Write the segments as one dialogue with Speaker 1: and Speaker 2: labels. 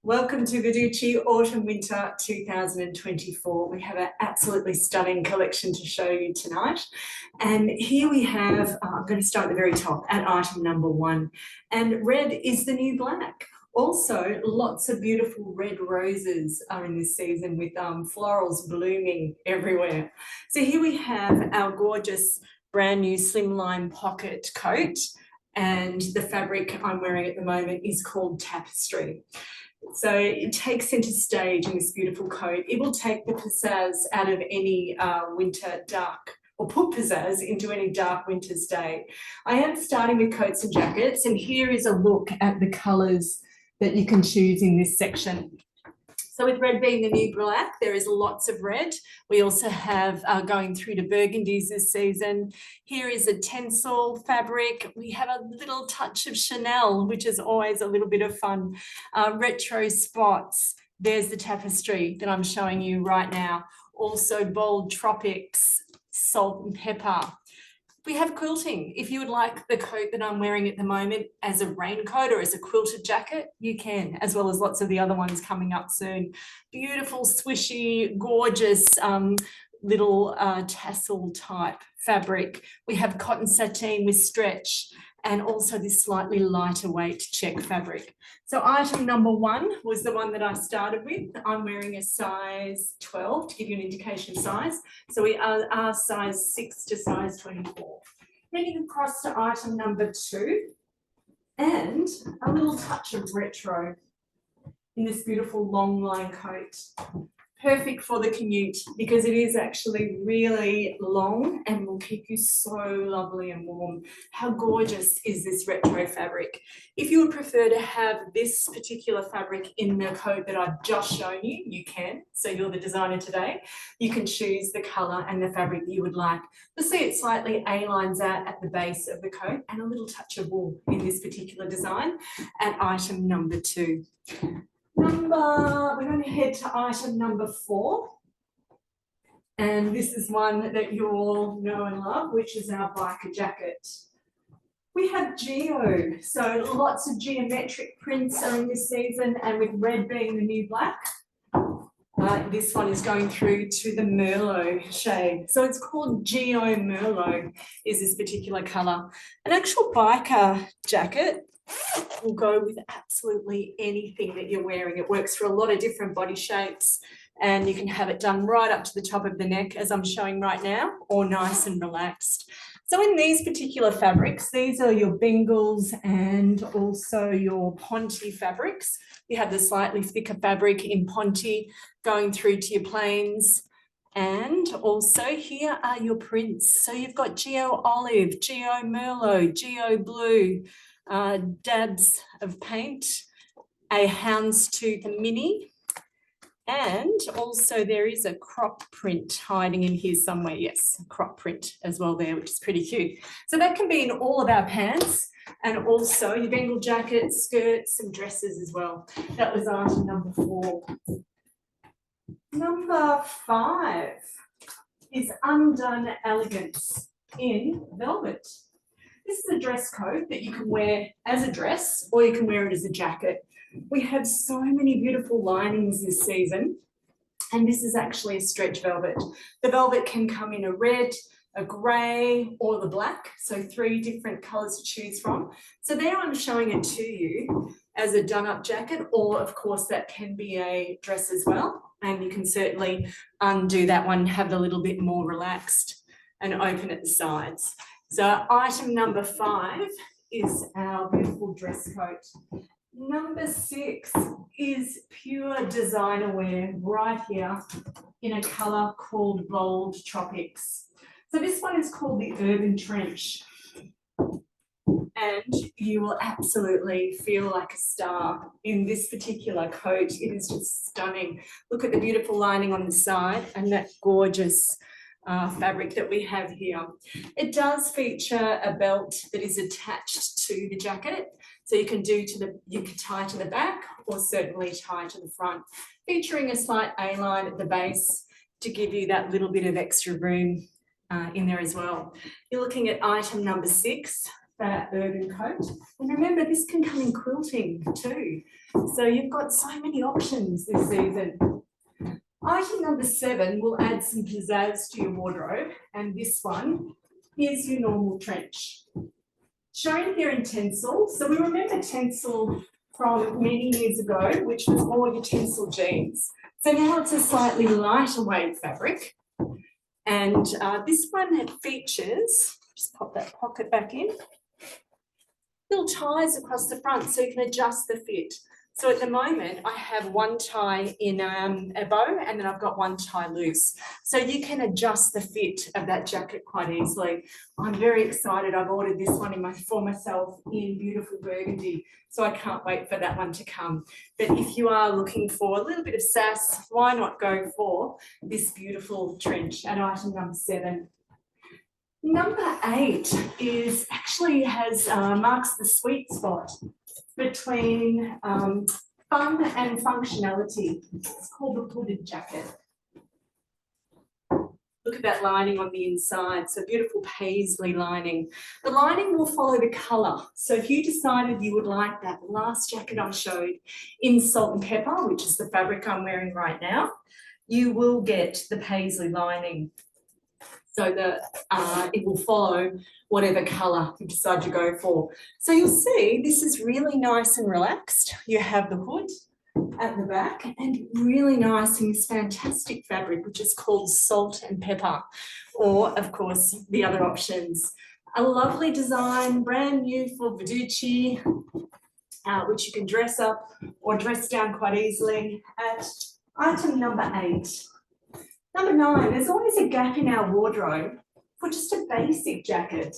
Speaker 1: Welcome to Veducci Autumn Winter 2024. We have an absolutely stunning collection to show you tonight. And here we have, I'm going to start at the very top at item number 1. And red is the new black. Also, lots of beautiful red roses are in this season with florals blooming everywhere. So here we have our gorgeous brand new slimline pocket coat. And the fabric I'm wearing at the moment is called Tapestry. So it takes centre stage in this beautiful coat. It will take the pizzazz out of any winter dark, or put pizzazz into any dark winter's day. I am starting with coats and jackets, and here is a look at the colours that you can choose in this section. So with red being the new black, there is lots of red. We also have going through to burgundies this season. Here is a tencel fabric. We have a little touch of Chanel, which is always a little bit of fun. Retro spots. There's the tapestry that I'm showing you right now. Also bold tropics, salt and pepper. We have quilting. If you would like the coat that I'm wearing at the moment as a raincoat or as a quilted jacket, you can, as well as lots of the other ones coming up soon. Beautiful, swishy, gorgeous little tassel type fabric. We have cotton sateen with stretch and also this slightly lighter weight check fabric. So item number 1 was the one that I started with. I'm wearing a size 12 to give you an indication of size. So we are size 6 to size 24. Heading across to item number 2 and a little touch of retro in this beautiful long line coat. Perfect for the commute because it is actually really long and will keep you so lovely and warm. How gorgeous is this retro fabric? If you would prefer to have this particular fabric in the coat that I've just shown you, you can. So you're the designer today. You can choose the colour and the fabric that you would like. You'll see it slightly A-lines out at the base of the coat and a little touch of wool in this particular design at item number 2. We're going to head to item number 4. And this is one that you all know and love, which is our biker jacket. We have geo, so lots of geometric prints are in this season, and with red being the new black, this one is going through to the Merlot shade. So it's called Geo Merlot is this particular colour. An actual biker jacket will go with absolutely anything that you're wearing. It works for a lot of different body shapes and you can have it done right up to the top of the neck as I'm showing right now, or nice and relaxed. So in these particular fabrics, these are your Bengals and also your Ponte fabrics. You have the slightly thicker fabric in Ponte going through to your plains. And also here are your prints. So you've got Geo Olive, Geo Merlot, Geo Blue, dabs of paint, a houndstooth mini, and also there is a crop print hiding in here somewhere. Yes, a crop print as well there, which is pretty cute. So that can be in all of our pants and also your Bengal jackets, skirts and dresses as well. That was item number 4. Number 5 is Undone Elegance in velvet. This is a dress coat that you can wear as a dress or you can wear it as a jacket. We have so many beautiful linings this season, and this is actually a stretch velvet. The velvet can come in a red, a grey or the black, so 3 different colours to choose from. So there I'm showing it to you as a done-up jacket, or of course that can be a dress as well, and you can certainly undo that one, have it a little bit more relaxed and open at the sides. So item number 5 is our beautiful dress coat. Number 6 is pure designer wear right here in a colour called Bold Tropics. So this one is called the Urban Trench. And you will absolutely feel like a star in this particular coat. It is just stunning. Look at the beautiful lining on the side and that gorgeous fabric that we have here. It does feature a belt that is attached to the jacket, so you can tie to the back or certainly tie to the front, featuring a slight A-line at the base to give you that little bit of extra room in there as well. You're looking at item number 6. that urban coat. And remember, this can come in quilting too. So you've got so many options this season. Item number 7 will add some pizzazz to your wardrobe, and this one is your normal trench. Shown here in tencel. So we remember tencel from many years ago, which was more your tencel jeans. So now it's a slightly lighter weight fabric. And this one features, just pop that pocket back in, little ties across the front so you can adjust the fit. So at the moment, I have one tie in a bow and then I've got one tie loose. So you can adjust the fit of that jacket quite easily. I'm very excited. I've ordered this one for myself in beautiful burgundy. So I can't wait for that one to come. But if you are looking for a little bit of sass, why not go for this beautiful trench at item number 7. Number 8 is actually marks the sweet spot between fun and functionality. It's called the hooded jacket. Look at that lining on the inside, so beautiful paisley lining. The lining will follow the colour. So if you decided you would like that last jacket I showed in salt and pepper, which is the fabric I'm wearing right now, you will get the paisley lining. So that it will follow whatever colour you decide to go for. So you'll see this is really nice and relaxed. You have the hood at the back and really nice in this fantastic fabric, which is called salt and pepper, or of course the other options. A lovely design, brand new for Veducci, which you can dress up or dress down quite easily at item number 8. Number 9, there's always a gap in our wardrobe for just a basic jacket.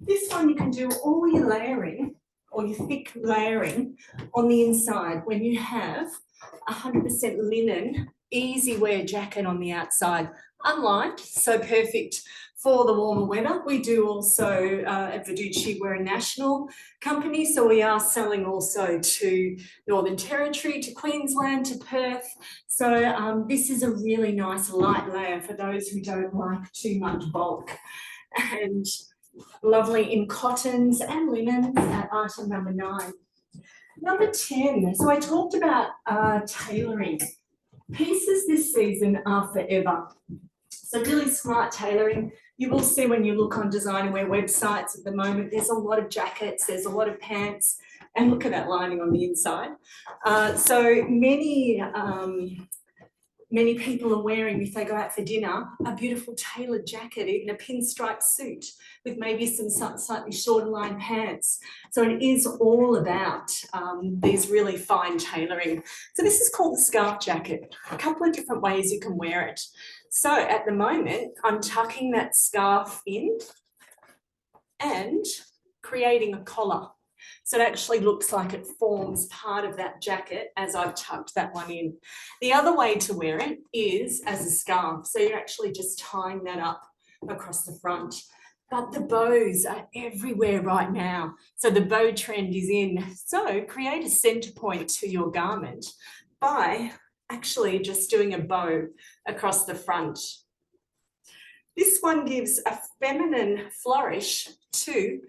Speaker 1: This one you can do all your layering or your thick layering on the inside when you have 100% linen, easy wear jacket on the outside, unlined, so perfect for the warmer weather. We do also at Veducci, we're a national company, so we are selling also to Northern Territory, to Queensland, to Perth. So this is a really nice light layer for those who don't like too much bulk. And lovely in cottons and linens at item number 9. Number 10, so I talked about tailoring. Pieces this season are forever. So really smart tailoring. You will see when you look on designer wear websites at the moment, there's a lot of jackets, there's a lot of pants, and look at that lining on the inside. So many people are wearing, if they go out for dinner, a beautiful tailored jacket, even a pinstripe suit with maybe some slightly shorter line pants. So it is all about these really fine tailoring. So this is called the scarf jacket. A couple of different ways you can wear it. So at the moment, I'm tucking that scarf in and creating a collar. So it actually looks like it forms part of that jacket as I've tucked that one in. The other way to wear it is as a scarf. So you're actually just tying that up across the front. But the bows are everywhere right now. So the bow trend is in. So create a center point to your garment by actually just doing a bow across the front. This one gives a feminine flourish to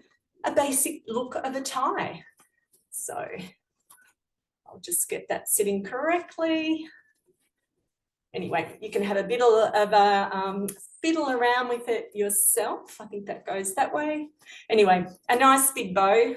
Speaker 1: a basic look of a tie. So I'll just get that sitting correctly. Anyway, you can have a bit of a fiddle around with it yourself. I think that goes that way. Anyway, a nice big bow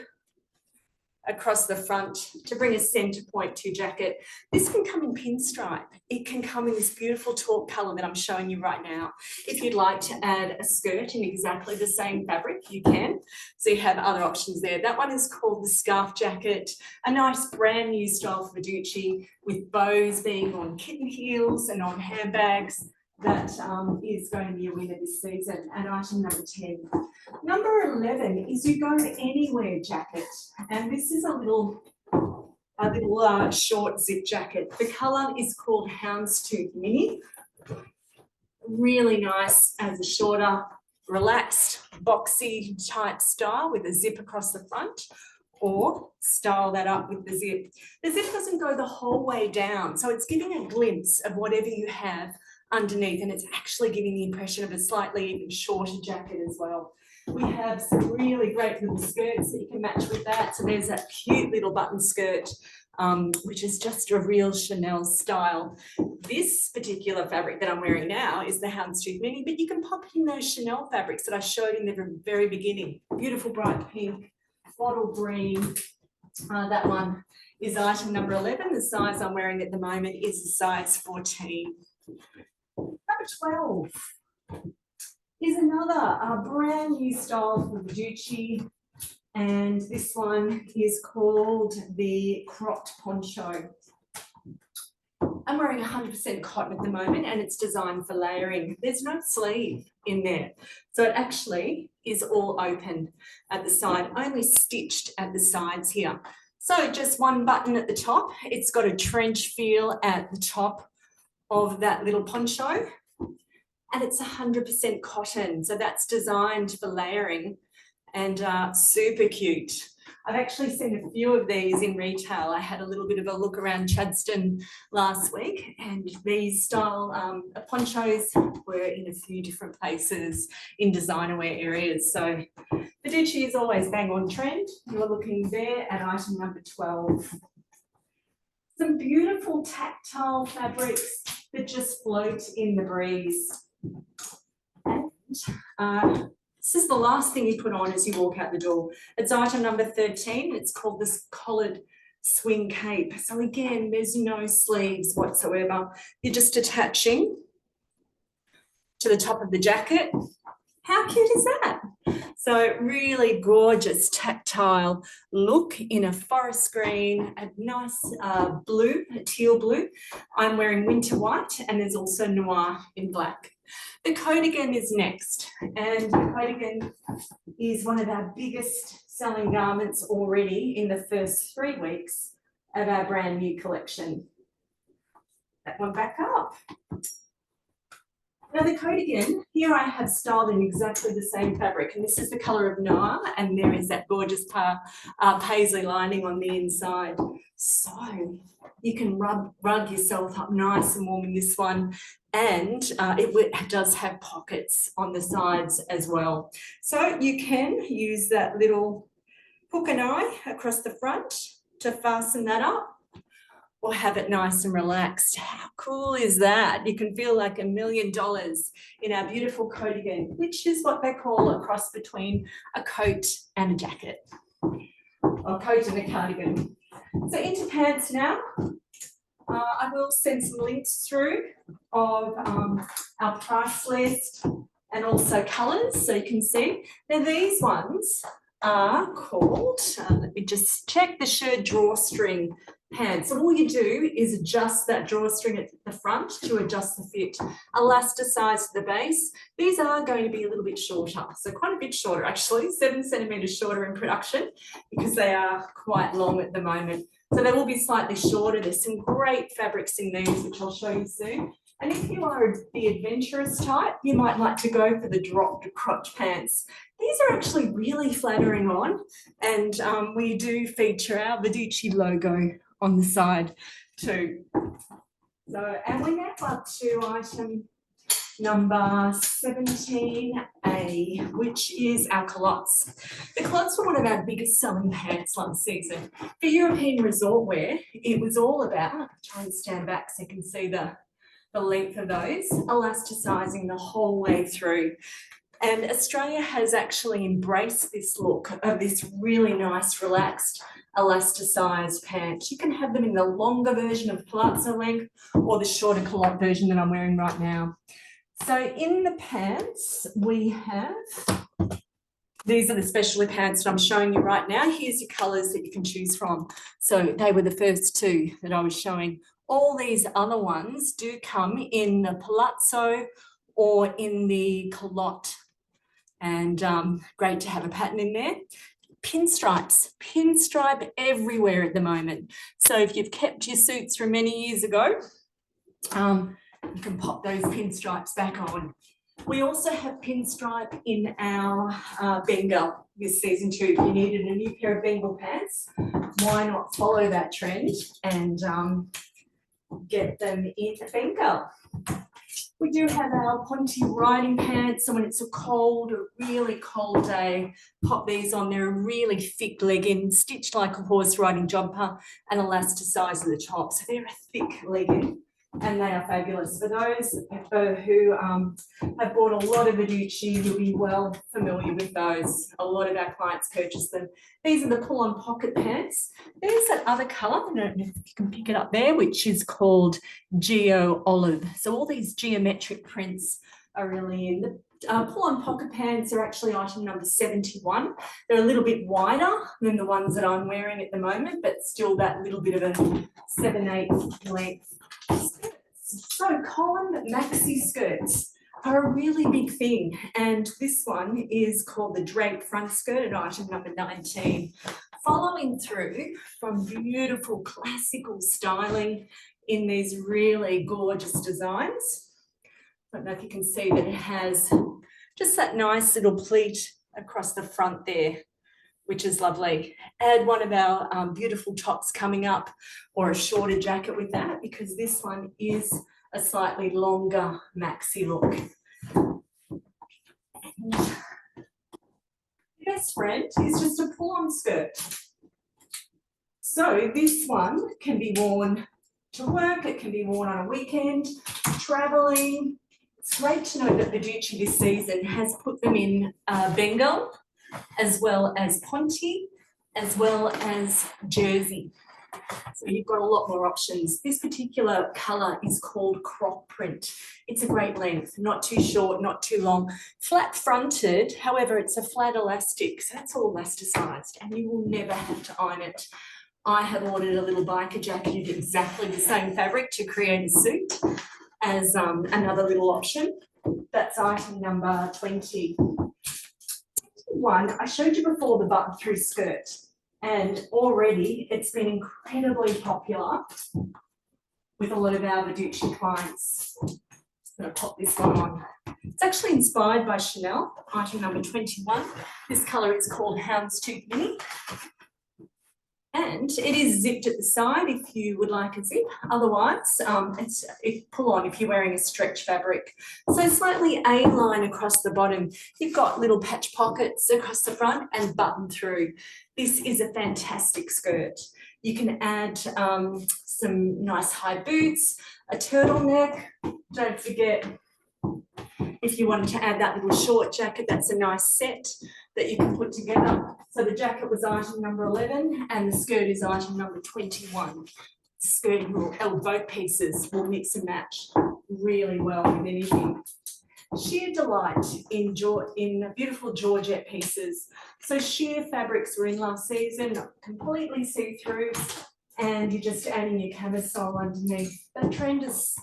Speaker 1: across the front to bring a center point to your jacket. This can come in pinstripe. It can come in this beautiful taupe color that I'm showing you right now. If you'd like to add a skirt in exactly the same fabric, you can. So you have other options there. That one is called the scarf jacket, a nice brand new style for Veducci with bows being on kitten heels and on handbags. That is going to be a winner this season at item number 10. Number 11 is your go anywhere jacket, and this is a little short zip jacket. The colour is called Houndstooth Mini. Really nice as a shorter, relaxed, boxy type style with a zip across the front, or style that up with the zip. The zip doesn't go the whole way down, so it's giving a glimpse of whatever you have underneath, and it's actually giving the impression of a slightly even shorter jacket as well. We have some really great little skirts that you can match with that. So there's that cute little button skirt, which is just a real Chanel style. This particular fabric that I'm wearing now is the Houndstooth Mini, but you can pop it in those Chanel fabrics that I showed in the very beginning. Beautiful bright pink, bottle green. That one is item number 11. The size I'm wearing at the moment is a size 14. Number 12 is another brand new style from Veducci, and this one is called the cropped poncho. I'm wearing 100% cotton at the moment, and it's designed for layering. There's no sleeve in there, so it actually is all open at the side, only stitched at the sides here. So just one button at the top. It's got a trench feel at the top of that little poncho, and it's 100% cotton, so that's designed for layering, and super cute. I've actually seen a few of these in retail. I had a little bit of a look around Chadstone last week, and these style ponchos were in a few different places in designer wear areas. So Veducci is always bang on trend. You're looking there at item number 12. Some beautiful tactile fabrics that just float in the breeze. And this is the last thing you put on as you walk out the door. It's item number 13. It's called this collared swing cape. So again, there's no sleeves whatsoever. You're just attaching to the top of the jacket. How cute is that? So really gorgeous tactile look in a forest green, a nice blue, a teal blue. I'm wearing winter white, and there's also noir in black. The cardigan is next, and the cardigan is one of our biggest selling garments already in the first 3 weeks of our brand new collection. That one back up. Now the cardigan, here I have styled in exactly the same fabric, and this is the colour of noir, and there is that gorgeous paisley lining on the inside. So you can rug yourself up nice and warm in this one, and it does have pockets on the sides as well. So you can use that little hook and eye across the front to fasten that up, or have it nice and relaxed. How cool is that? You can feel like $1 million in our beautiful cardigan, which is what they call a cross between a coat and a jacket, or coat and a cardigan. So into pants now. I will send some links through of our price list and also colours so you can see. Now these ones are called, let me just check, the shirt drawstring pants. So all you do is adjust that drawstring at the front to adjust the fit. Elasticize the base. These are going to be a little bit shorter, so quite a bit shorter actually, 7 centimetres shorter in production because they are quite long at the moment. So they will be slightly shorter. There's some great fabrics in these, which I'll show you soon. And if you are the adventurous type, you might like to go for the dropped crotch pants. These are actually really flattering on, and we do feature our Veducci logo on the side too. So, and we now up to item number 17A, which is our culottes. The culottes were one of our biggest selling pants last season. For European resort wear, it was all about, try and stand back so you can see the length of those, elasticizing the whole way through. And Australia has actually embraced this look of this really nice, relaxed, elasticized pant. You can have them in the longer version of palazzo length or the shorter culotte version that I'm wearing right now. So in the pants, we have, these are the specialty pants that I'm showing you right now. Here's your colours that you can choose from. So they were the first two that I was showing. All these other ones do come in the palazzo or in the culotte, and great to have a pattern in there. Pinstripes, pinstripe everywhere at the moment. So if you've kept your suits from many years ago, you can pop those pinstripes back on. We also have pinstripe in our Bengal this season too. If you needed a new pair of Bengal pants, why not follow that trend and get them in Bengal? We do have our Ponte riding pants, so when it's a really cold day, pop these on. They're a really thick legging, stitched like a horse riding jumper and elasticized at the top. So they're a thick legging and they are fabulous. For those who have bought a lot of Veducci, you'll be well familiar with those. A lot of our clients purchase them. These are the pull-on pocket pants. There's that other colour, I don't know if you can pick it up there, which is called Geo Olive. So all these geometric prints are really in. The pull-on pocket pants are actually item number 71. They're a little bit wider than the ones that I'm wearing at the moment, but still that little bit of a 7/8 length. So column maxi skirts are a really big thing, and this one is called the drape front skirt at item number 19. Following through from beautiful classical styling in these really gorgeous designs. I don't know if you can see that it has just that nice little pleat across the front there, which is lovely. Add one of our beautiful tops coming up or a shorter jacket with that, because this one is a slightly longer maxi look. And best friend is just a pull-on skirt. So this one can be worn to work, it can be worn on a weekend, traveling. It's great to know that Veducci this season has put them in Bengal, as well as Ponte, as well as Jersey. So you've got a lot more options. This particular colour is called crop print. It's a great length, not too short, not too long. Flat fronted, however, it's a flat elastic, so that's all elasticized and you will never have to iron it. I have ordered a little biker jacket in exactly the same fabric to create a suit as another little option. That's item number 20. One, I showed you before the button through skirt, and already it's been incredibly popular with a lot of our Veducci clients. Just going to pop this one on. It's actually inspired by Chanel, item number 21. This colour is called Houndstooth Mini. And it is zipped at the side if you would like a zip. Otherwise, it's pull on if you're wearing a stretch fabric. So slightly A-line across the bottom. You've got little patch pockets across the front and button through. This is a fantastic skirt. You can add some nice high boots, a turtleneck. Don't forget, if you wanted to add that little short jacket, that's a nice set that you can put together. So the jacket was item number 11 and the skirt is item number 21. Skirting or both pieces will mix and match really well with anything. Sheer delight in beautiful Georgette pieces. So sheer fabrics were in last season, completely see-through, and you're just adding your camisole underneath. That trend is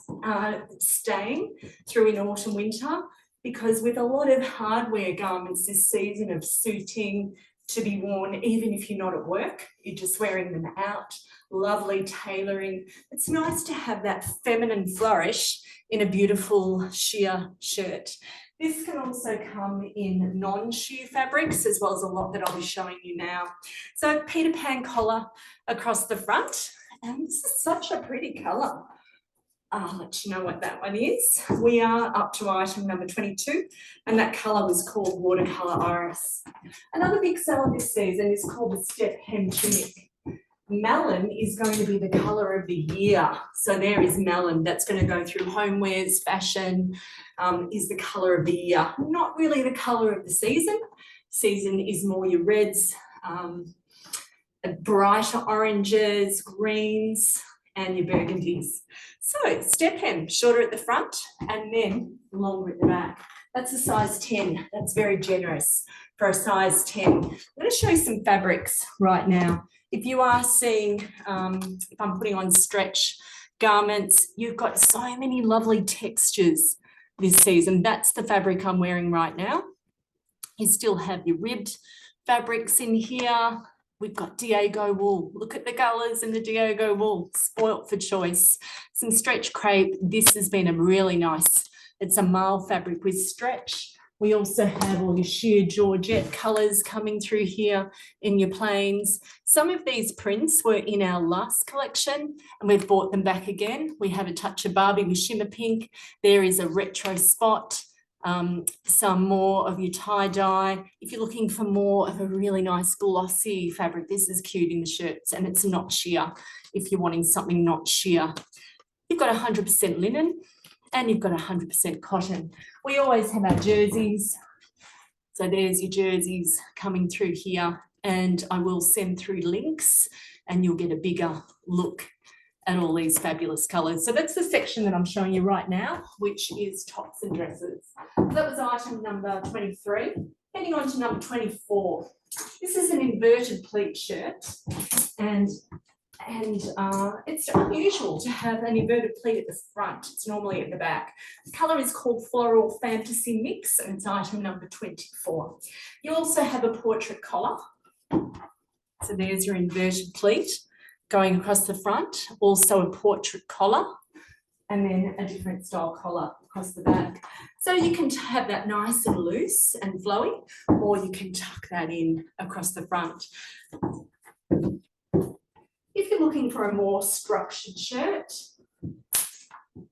Speaker 1: staying through in autumn, winter, because with a lot of hardware garments this season of suiting to be worn, even if you're not at work, you're just wearing them out, lovely tailoring. It's nice to have that feminine flourish in a beautiful sheer shirt. This can also come in non-sheer fabrics, as well as a lot that I'll be showing you now. So Peter Pan collar across the front, and this is such a pretty colour. I'll let you know what that one is. We are up to item number 22, and that colour was called Watercolour Iris. Another big seller this season is called the Step Hem Tunic. Melon is going to be the colour of the year. So there is melon. That's going to go through homewares, fashion, is the colour of the year. Not really the colour of the season. Season is more your reds, brighter oranges, greens, and your burgundies. So step hem, shorter at the front and then longer at the back. That's a size 10. That's very generous for a size 10. I'm going to show you some fabrics right now. If you are seeing, if I'm putting on stretch garments, you've got so many lovely textures this season. That's the fabric I'm wearing right now. You still have your ribbed fabrics in here. We've got Diego wool. Look at the colours in the Diego wool. Spoilt for choice. Some stretch crepe. This has been a really nice, it's a marl fabric with stretch. We also have all your sheer Georgette colours coming through here in your plains. Some of these prints were in our last collection and we've brought them back again. We have a touch of Barbie with shimmer pink. There is a retro spot, some more of your tie-dye. If you're looking for more of a really nice glossy fabric, this is cute in the shirts and it's not sheer if you're wanting something not sheer. You've got 100% linen and you've got 100% cotton. We always have our jerseys. So there's your jerseys coming through here, and I will send through links and you'll get a bigger look at all these fabulous colours. So that's the section that I'm showing you right now, which is tops and dresses. So that was item number 23. Heading on to number 24. This is an inverted pleat shirt, and it's unusual to have an inverted pleat at the front. It's normally at the back. The colour is called Floral Fantasy Mix and it's item number 24. You also have a portrait collar. So there's your inverted pleat going across the front, also a portrait collar, and then a different style collar across the back. So you can have that nice and loose and flowy, or you can tuck that in across the front. If you're looking for a more structured shirt,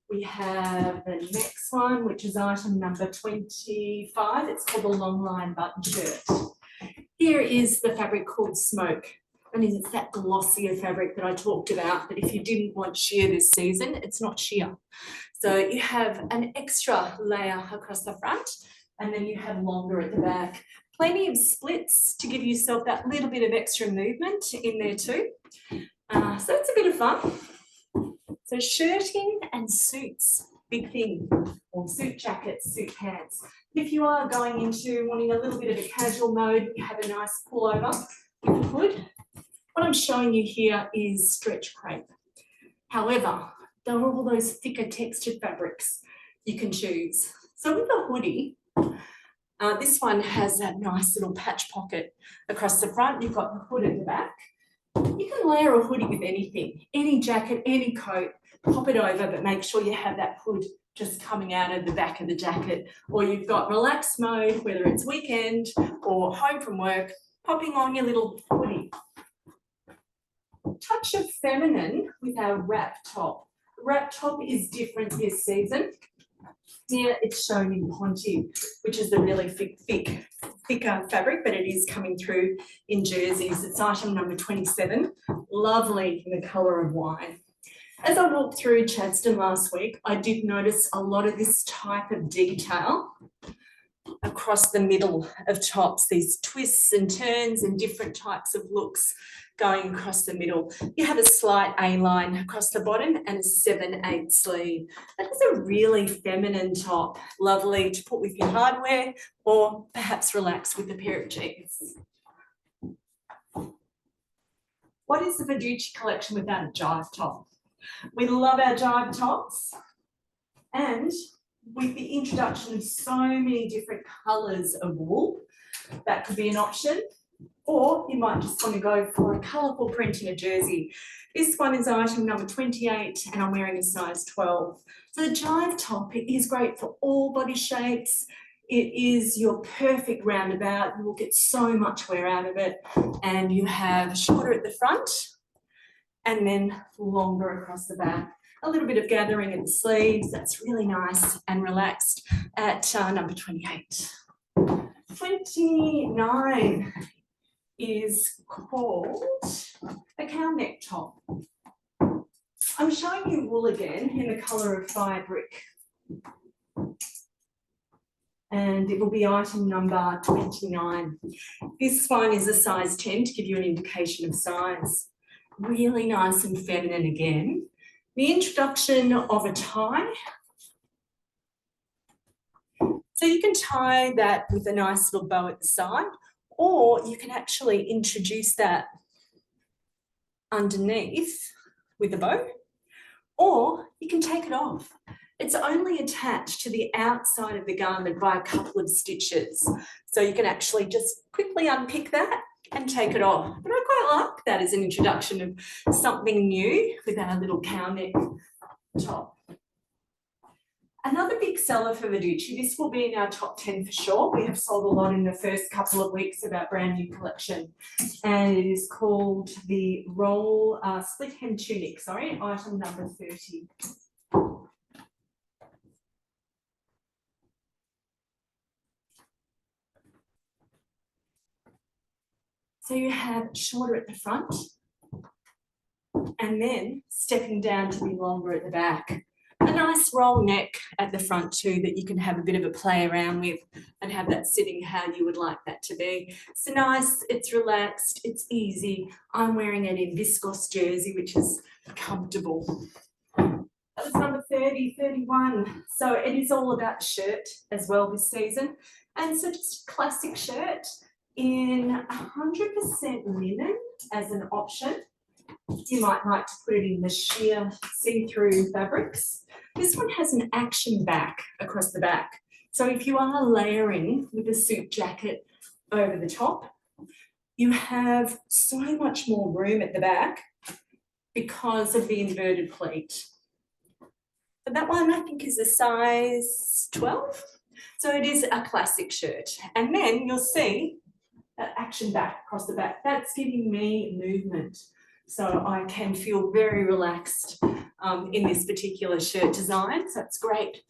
Speaker 1: we have the next one, which is item number 25. It's called the long line button shirt. Here is the fabric called Smoke. And it's that glossier fabric that I talked about, that if you didn't want sheer this season, it's not sheer. So you have an extra layer across the front, and then you have longer at the back. Plenty of splits to give yourself that little bit of extra movement in there too. So it's a bit of fun. So shirting and suits, big thing, or suit jackets, suit pants. If you are going into wanting a little bit of a casual mode, you have a nice pullover with a hood. What I'm showing you here is stretch crepe. However, there are all those thicker textured fabrics you can choose. So with a hoodie, this one has that nice little patch pocket across the front. You've got the hood at the back. You can layer a hoodie with anything, any jacket, any coat, pop it over, but make sure you have that hood just coming out of the back of the jacket. Or you've got relaxed mode, whether it's weekend or home from work, popping on your little hoodie. Touch of feminine with our wrap top. Wrap top is different this season. Here it's shown in Ponte, which is the really thicker fabric, but it is coming through in jerseys. It's item number 27, lovely in the colour of wine. As I walked through Chadstone last week, I did notice a lot of this type of detail across the middle of tops, these twists and turns and different types of looks going across the middle. You have a slight A-line across the bottom and a 7/8 sleeve. That is a really feminine top, lovely to put with your hardware or perhaps relax with a pair of jeans. What is the Veducci collection without a jive top? We love our jive tops, and with the introduction of so many different colours of wool, that could be an option. Or you might just want to go for a colourful print in a jersey. This one is item number 28 and I'm wearing a size 12. So the jive top, it is great for all body shapes. It is your perfect roundabout. You will get so much wear out of it. And you have shorter at the front and then longer across the back. A little bit of gathering at the sleeves. That's really nice and relaxed at number 28. 29 is called a cow neck top. I'm showing you wool again in the colour of fire brick. And it will be item number 29. This one is a size 10 to give you an indication of size. Really nice and feminine again. The introduction of a tie. So you can tie that with a nice little bow at the side, or you can actually introduce that underneath with a bow, or you can take it off. It's only attached to the outside of the garment by a couple of stitches. So you can actually just quickly unpick that and take it off. But I quite like that as an introduction of something new with our little cow neck top. Another big seller for Veducci, this will be in our top 10 for sure. We have sold a lot in the first couple of weeks of our brand new collection. And it is called the split hem tunic, item number 30. So you have shorter at the front and then stepping down to be longer at the back. A nice roll neck at the front too that you can have a bit of a play around with and have that sitting how you would like that to be. It's nice, it's relaxed, it's easy. I'm wearing it in viscose jersey, which is comfortable. That was number 30, 31. So it is all about shirt as well this season. And so just a classic shirt in 100% linen as an option. You might like to put it in the sheer see-through fabrics. This one has an action back across the back. So if you are layering with a suit jacket over the top, you have so much more room at the back because of the inverted pleat. But that one I think is a size 12. So it is a classic shirt. And then you'll see that action back across the back. That's giving me movement. So I can feel very relaxed in this particular shirt design. So it's great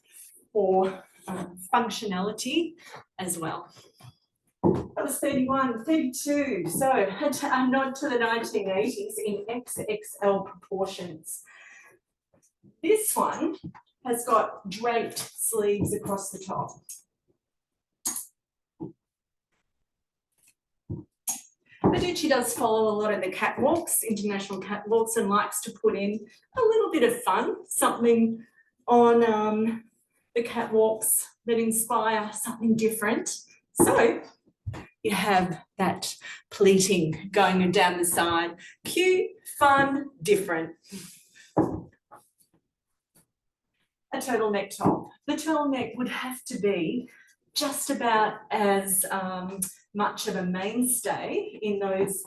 Speaker 1: for functionality as well. That was 31, 32. So a nod to the 1980s in XXL proportions. This one has got draped sleeves across the top. Veducci does follow a lot of the catwalks, international catwalks, and likes to put in a little bit of fun, something on the catwalks that inspire something different. So you have that pleating going down the side. Cute, fun, different. A turtleneck top. The turtleneck would have to be just about as much of a mainstay in those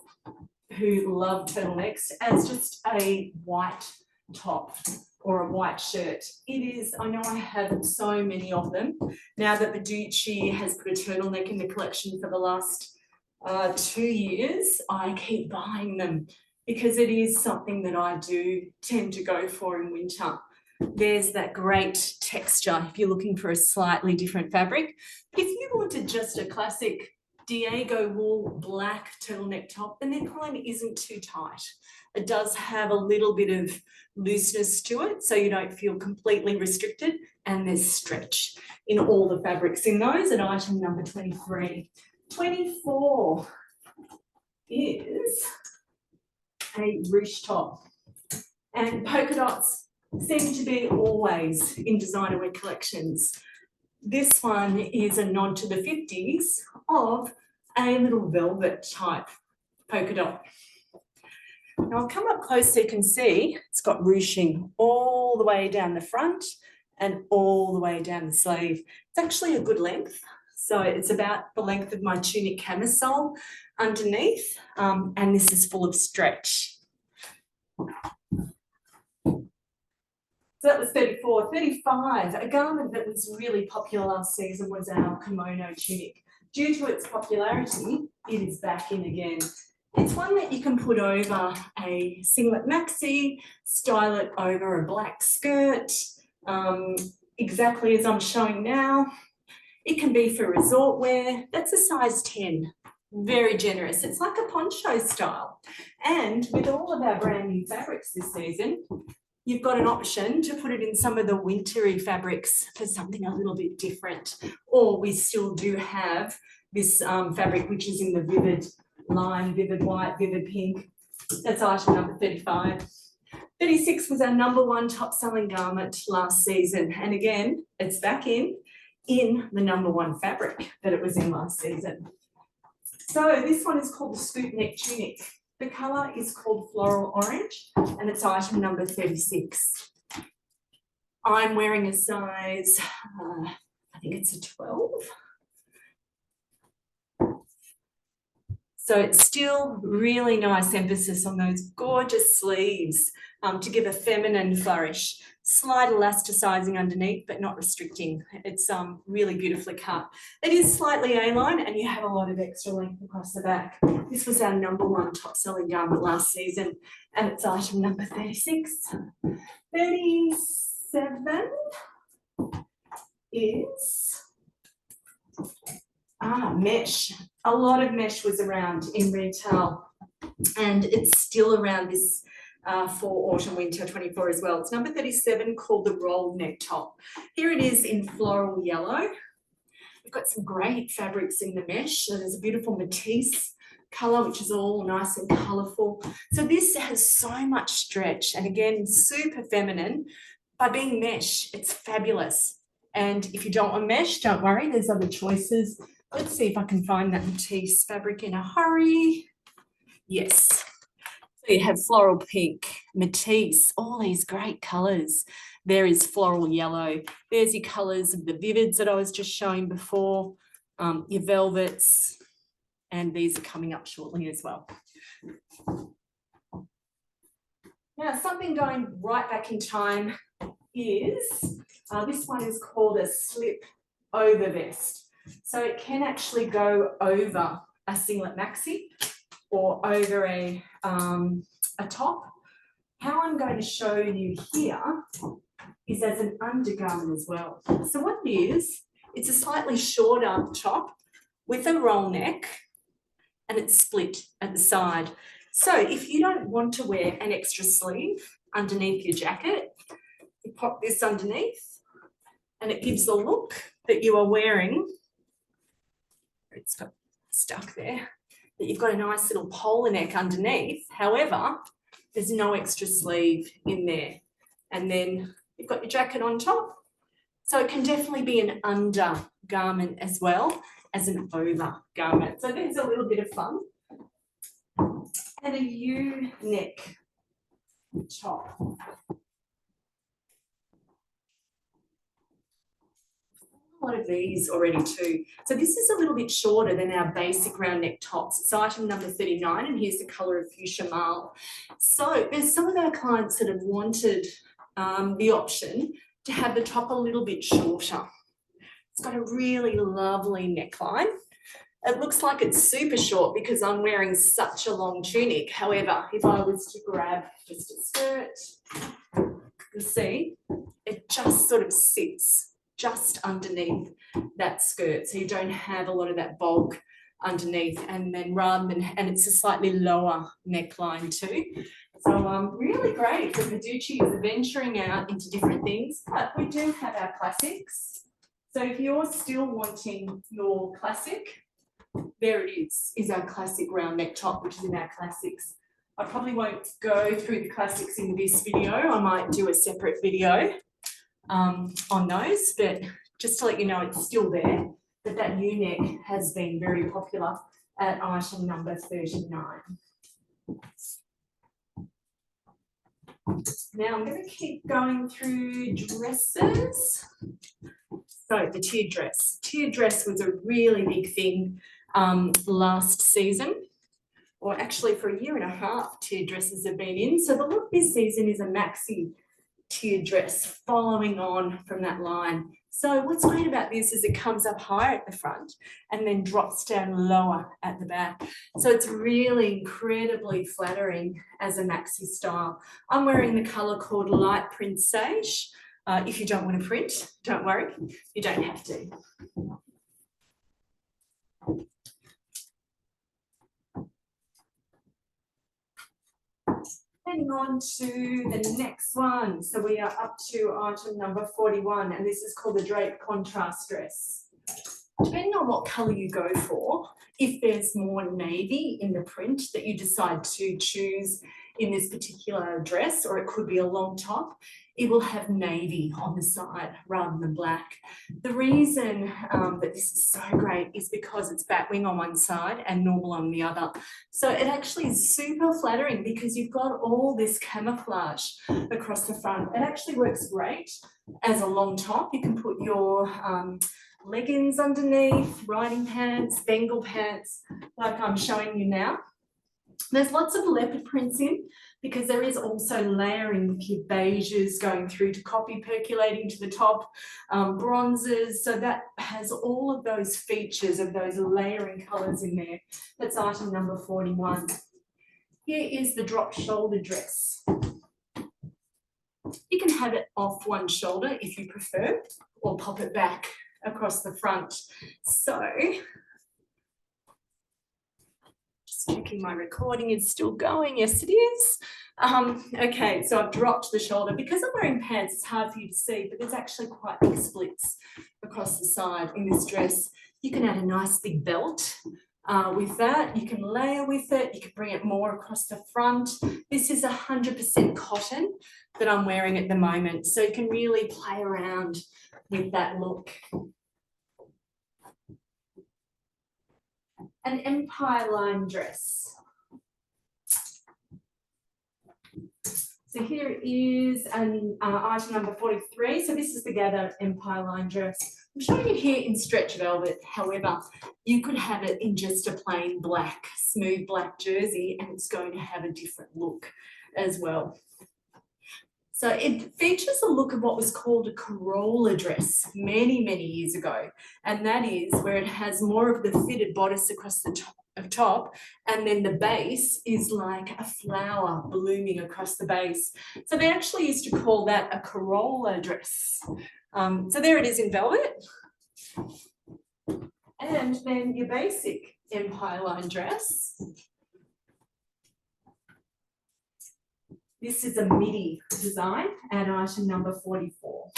Speaker 1: who love turtlenecks as just a white top or a white shirt. It is, I know I have so many of them. Now that Veducci has put a turtleneck in the collection for the last 2 years, I keep buying them because it is something that I do tend to go for in winter. There's that great texture if you're looking for a slightly different fabric. If you wanted just a classic Diego wool black turtleneck top, the neckline isn't too tight. It does have a little bit of looseness to it, so you don't feel completely restricted, and there's stretch in all the fabrics in those at item number 23. 24 is a ruche top, and polka dots seem to be always in designer wear collections. This one is a nod to the 50s of a little velvet type polka dot. Now I'll come up close so you can see it's got ruching all the way down the front and all the way down the sleeve. It's actually a good length. So it's about the length of my tunic camisole underneath, and this is full of stretch. So that was 34. 35, a garment that was really popular last season was our kimono tunic. Due to its popularity, it is back in again. It's one that you can put over a singlet maxi, style it over a black skirt, exactly as I'm showing now. It can be for resort wear. That's a size 10, very generous. It's like a poncho style. And with all of our brand new fabrics this season, you've got an option to put it in some of the wintry fabrics for something a little bit different. Or we still do have this fabric, which is in the vivid lime, vivid white, vivid pink. That's item number 35. 36 was our #1 top selling garment last season. And again, it's back in the #1 fabric that it was in last season. So this one is called the scoop neck tunic. The colour is called floral orange, and it's item number 36. I'm wearing a size, I think it's a 12. So it's still really nice emphasis on those gorgeous sleeves to give a feminine flourish. Slight elasticizing underneath, but not restricting. It's really beautifully cut. It is slightly A-line and you have a lot of extra length across the back. This was our #1 top selling garment last season and it's item number 36. 37 is mesh. A lot of mesh was around in retail and it's still around this for autumn winter 24 as well. It's number 37 called the roll neck top. Here it is in floral yellow. We've got some great fabrics in the mesh. So there's a beautiful Matisse colour, which is all nice and colourful. So this has so much stretch and again, super feminine. By being mesh, it's fabulous. And if you don't want mesh, don't worry, there's other choices. Let's see if I can find that Matisse fabric in a hurry. Yes. So you have floral pink, Matisse, all these great colours. There is floral yellow. There's your colours of the vivids that I was just showing before, your velvets, and these are coming up shortly as well. Now, something going right back in time is, this one is called a slip over vest. So it can actually go over a singlet maxi or over a top. How I'm going to show you here is as an undergarment as well. So what it is, it's a slightly shorter top with a roll neck and it's split at the side. So if you don't want to wear an extra sleeve underneath your jacket, you pop this underneath and it gives the look that you are wearing. It's got stuck there. That you've got a nice little polar neck underneath. However, there's no extra sleeve in there. And then you've got your jacket on top. So it can definitely be an undergarment as well as an overgarment. So there's a little bit of fun. And a U-neck top. A lot of these already too. So this is a little bit shorter than our basic round neck tops. It's item number 39 and here's the colour of fuchsia marl. So there's some of our clients that have wanted the option to have the top a little bit shorter. It's got a really lovely neckline. It looks like it's super short because I'm wearing such a long tunic. However, if I was to grab just a skirt, you'll see it just sort of sits just underneath that skirt. So you don't have a lot of that bulk underneath and then and it's a slightly lower neckline too. So really great. The Veducci is venturing out into different things, but we do have our classics. So if you're still wanting your classic, there it is our classic round neck top, which is in our classics. I probably won't go through the classics in this video. I might do a separate video on those, but just to let you know it's still there, but that U-neck has been very popular at item number 39. Now I'm going to keep going through dresses. So the tiered dress. Tiered dress was a really big thing last season, or actually for a year and a half tiered dresses have been in. So the look this season is a maxi tiered dress following on from that line. So what's great about this is it comes up higher at the front and then drops down lower at the back. So it's really incredibly flattering as a maxi style. I'm wearing the colour called light print sage. If you don't want to print, don't worry, you don't have to. Heading on to the next one. So we are up to item number 41, and this is called the drape contrast dress. Depending on what colour you go for, if there's more navy in the print that you decide to choose in this particular dress, or it could be a long top, it will have navy on the side rather than black. The reason that this is so great is because it's batwing on one side and normal on the other. So it actually is super flattering because you've got all this camouflage across the front. It actually works great as a long top. You can put your leggings underneath, riding pants, Bengal pants, like I'm showing you now. There's lots of leopard prints in because there is also layering with your beiges going through to coffee percolating to the top, bronzes. So that has all of those features of those layering colours in there. That's item number 41. Here is the drop shoulder dress. You can have it off one shoulder if you prefer, or pop it back across the front. So, just checking my recording is still going. Yes, it is. Okay, so I've dropped the shoulder. Because I'm wearing pants, it's hard for you to see, but there's actually quite big splits across the side in this dress. You can add a nice big belt with that. You can layer with it. You can bring it more across the front. This is 100% cotton that I'm wearing at the moment, so you can really play around with that look. An empire line dress. So here is an item number 43. So this is the Gather Empire line dress. I'm showing it here in stretch velvet. However, you could have it in just a plain black, smooth black jersey, and it's going to have a different look as well. So it features a look of what was called a Corolla dress many, many years ago. And that is where it has more of the fitted bodice across the top, and then the base is like a flower blooming across the base. So they actually used to call that a Corolla dress. So there it is in velvet. And then your basic empire line dress. This is a midi design and item number 44.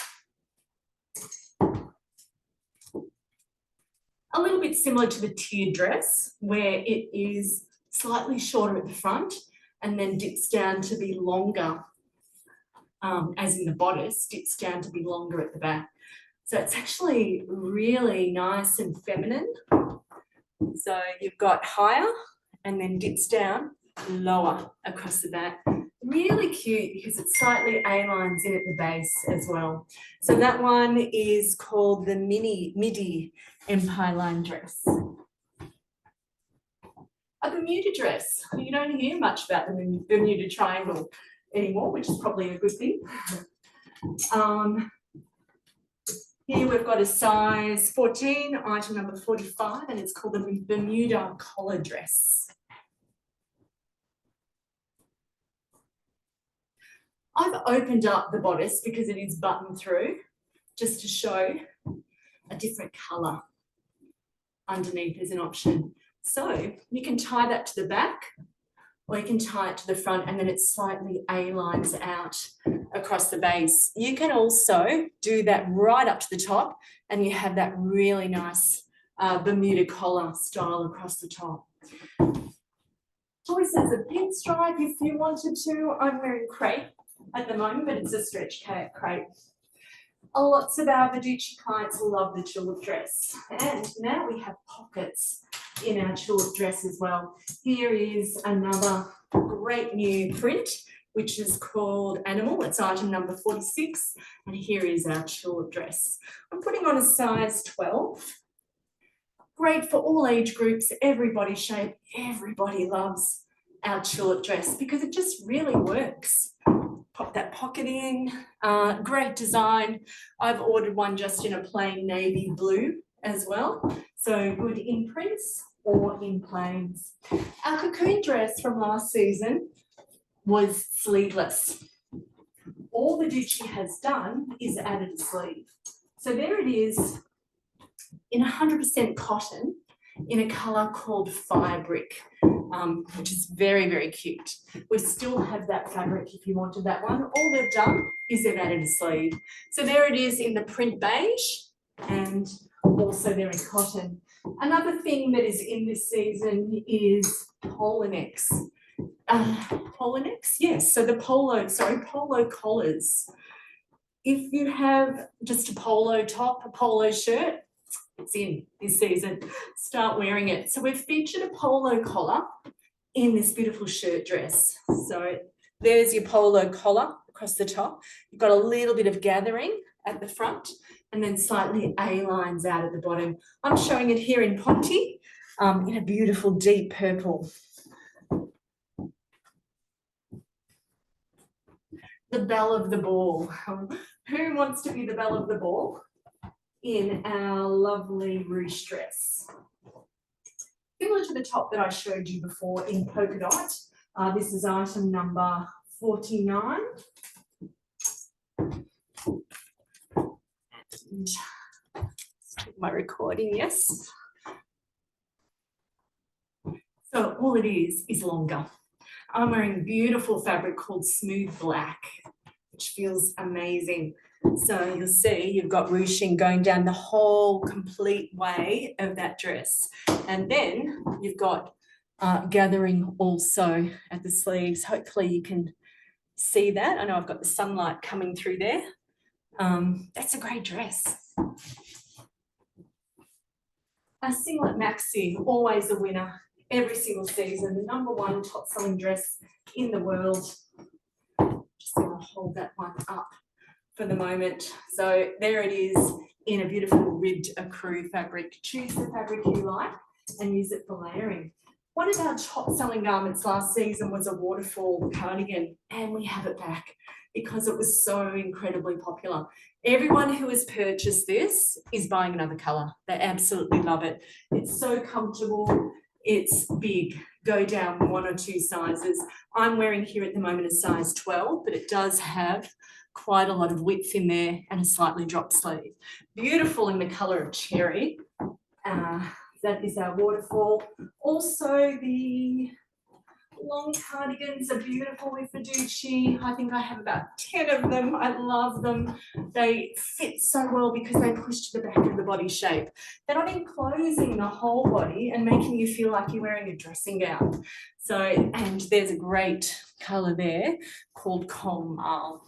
Speaker 1: A little bit similar to the tiered dress, where it is slightly shorter at the front and then dips down to be longer, as in the bodice, dips down to be longer at the back. So it's actually really nice and feminine. So you've got higher and then dips down, lower across the back. Really cute because it slightly A-lines in at the base as well. So that one is called the midi empire line dress. A Bermuda dress. You don't hear much about the Bermuda triangle anymore, which is probably a good thing. Here we've got a size 14, item number 45, and it's called the Bermuda collar dress. I've opened up the bodice because it is buttoned through, just to show a different colour underneath as an option. So you can tie that to the back, or you can tie it to the front, and then it slightly A-lines out across the base. You can also do that right up to the top, and you have that really nice Bermuda collar style across the top. Choices of pinstripe if you wanted to. I'm wearing crepe at the moment, but it's a stretch crepe. Lots of our Veducci clients love the tulip dress. And now we have pockets in our tulip dress as well. Here is another great new print, which is called Animal. It's item number 46. And here is our tulip dress. I'm putting on a size 12. Great for all age groups, every body shape. Everybody loves our tulip dress because it just really works. Pop that pocket in, great design. I've ordered one just in a plain navy blue as well. So good in prints or in plains. Our cocoon dress from last season was sleeveless. All Veducci has done is added a sleeve. So there it is in 100% cotton in a colour called Firebrick. Which is very, very cute. We still have that fabric if you wanted that one. All they've done is they've added a sleeve. So there it is in the print beige and also there in cotton. Another thing that is in this season is polo necks. Polo necks? Yes. So the polo collars. If you have just a polo top, a polo shirt, it's in this season, start wearing it. So we've featured a polo collar in this beautiful shirt dress. So there's your polo collar across the top. You've got a little bit of gathering at the front, and then slightly A-lines out at the bottom. I'm showing it here in Ponte, in a beautiful deep purple. The belle of the ball. Who wants to be the belle of the ball in our lovely ruche dress? Similar to the top that I showed you before in polka dot. This is item number 49. And my recording, yes. So all it is longer. I'm wearing beautiful fabric called Smooth Black, which feels amazing. So you'll see you've got ruching going down the whole complete way of that dress. And then you've got gathering also at the sleeves. Hopefully you can see that. I know I've got the sunlight coming through there. That's a great dress. A singlet maxi, always a winner every single season. The #1 top selling dress in the world. Just going to hold that one up for the moment. So there it is in a beautiful ribbed ecru fabric. Choose the fabric you like and use it for layering. One of our top selling garments last season was a waterfall cardigan, and we have it back because it was so incredibly popular. Everyone who has purchased this is buying another colour. They absolutely love it. It's so comfortable. It's big. Go down 1 or 2 sizes. I'm wearing here at the moment a size 12, but it does have quite a lot of width in there and a slightly dropped sleeve. Beautiful in the colour of cherry. That is our waterfall. Also, the long cardigans are beautiful with Veducci. I think I have about 10 of them. I love them. They fit so well because they push to the back of the body shape. They're not enclosing the whole body and making you feel like you're wearing a dressing gown. So, and there's a great colour there called Comal.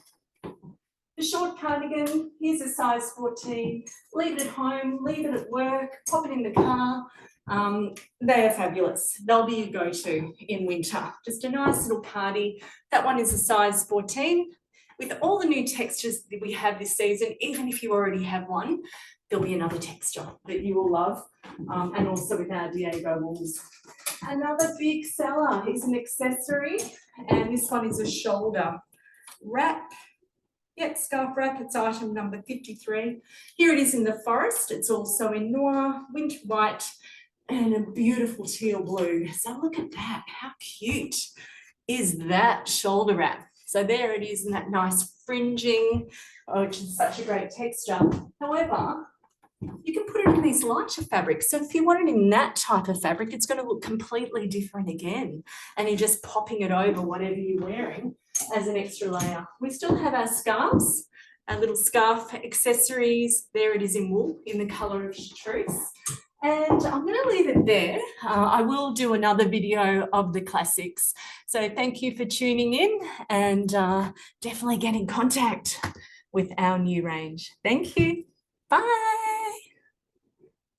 Speaker 1: The short cardigan, here's a size 14. Leave it at home, leave it at work, pop it in the car. They are fabulous. They'll be your go-to in winter. Just a nice little party. That one is a size 14. With all the new textures that we have this season, even if you already have one, there'll be another texture that you will love. And also with our Diego wools. Another big seller is an accessory, and this one is a shoulder wrap. Yep, scarf wrap, it's item number 53. Here it is in the forest. It's also in noir, winter white, and a beautiful teal blue. So look at that. How cute is that shoulder wrap? So there it is in that nice fringing, which is such a great texture. However, you can put it in these lighter fabrics. So if you want it in that type of fabric, it's going to look completely different again. And you're just popping it over whatever you're wearing as an extra layer. We still have our scarves, our little scarf accessories. There it is in wool in the colour of chartreuse. And I'm going to leave it there. I will do another video of the classics. So thank you for tuning in, and definitely get in contact with our new range. Thank you. Bye.